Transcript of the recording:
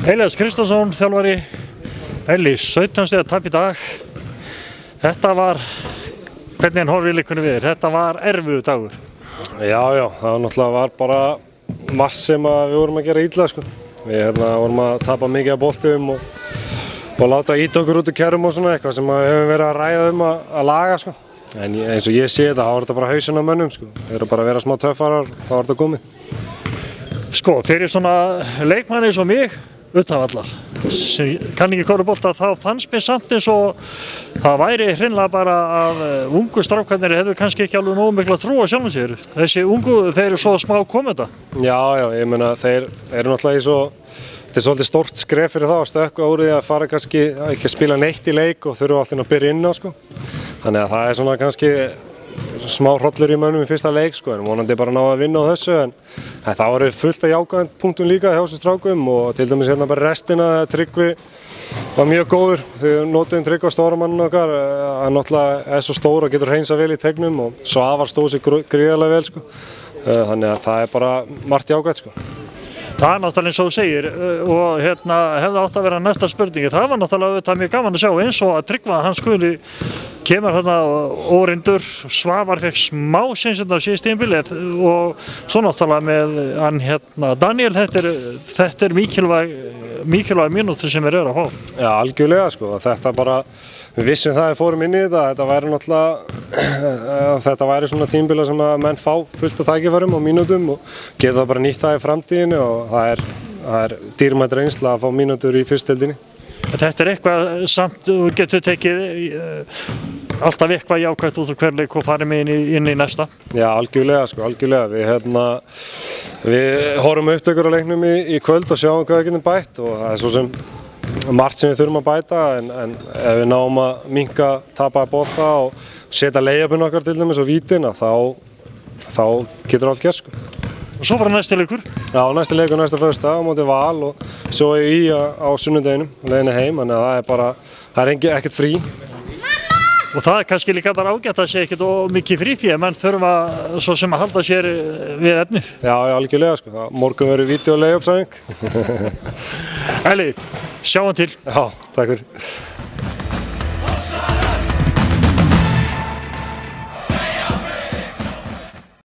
Elías Kristjánsson, þjálfari. Elí, 17 stiga tap í dag. Þetta var, hvernig horfir leikunni við þér? Þetta var erfiður dagur. Já, það náttúrulega var bara margt sem við vorum að gera illa, sko. Við vorum að tapa mikið af boltum og láta íta okkur út úr kerrum og svona, eitthvað sem við höfum verið að ræða að laga, sko. En eins og ég sé þetta, þá var þetta bara hausinn á mönnum, sko. Þeir eru bara að vera smá töffarar, þá var þetta komið. Sko, fyrir svona leikmanni eins og mig, utanvallar, sem kann ekki körfubolta, þá fannst mér samt eins og það væri hreinlega bara að ungu strákarnir hefðu kannski ekki alveg nógu mikla trú á sjálfum sér. Þessi ungu, þeir eru svo smá komenda. Já, ég meina, þeir eru náttúrulega þetta er svolítið stórt skref fyrir þá að stökkva úr því að fara kannski ekki að spila neitt í leik og þurfa alltaf að byrja inn á, sko. Þannig að það er svona kannski smá hrollur í mönnum í fyrsta leik, sko, en vonandi bara ná að vinna á þessu, en þá eru fullt af jákvæðum punktum líka hjá þessum strákum og til dæmis hérna bara restina. Tryggvi var mjög góður, þegar notuðum Tryggva stóramanninn okkar, hann náttúrulega er svo stór og getur hreinsað vel í tegnum og Svavar stóð sig gríðarlega vel, sko. Þannig að það er bara margt jákvætt, sko. Það er náttúrulega eins og þú segir og hefði átt að vera næsta spurningi. Það var náttúrulega mjög gaman að sjá eins og að Tryggva hann skuli kemur óreyndur, Svavar fekk smá sénsinn á síðasta tímabili og svo náttúrulega með hann Daniel, þetta er mikilvæg mínútur sem eru að fá. Já, algjörlega, sko. Þetta bara, við vissum það að við fórum inn í þetta væri náttúrulega, þetta væri svona tímabila sem að menn fá fullt af tækifærum og mínútum og geta það bara nýtt það í framtíðinni og það er dýrmæt reynsla að fá mínútur í fyrstdeildinni. Þetta er eitthvað samt, þú getur tekið alltaf eitthvað jákvætt út úr hver leik og farið með inn í næsta. Já, algjörlega, sko, algjörlega. Við horfum upptökur á leiknum í kvöld og sjáum hvað við getum bætt og það er svo sem margt sem við þurfum að bæta, en ef við náum að minnka tapaða bolta og setja layupinn okkar til dæmis og vítin, þá getur allt gert, sko. Og svo bara næsti leikur? Já, næsti leikur næsta föstudag á móti Val og svo í á sunnudeginum, leiðinni heim, þannig að það er ekkert frí. Og það er kannski líka bara ágætt að sé ekkert mikið frí því að menn þurfa svo sem að halda sér við efnið. Já, algjörlega, sko. Morgun verður vídeó layup-sæfing. Eli, sjáum til. Já, takk fyrir.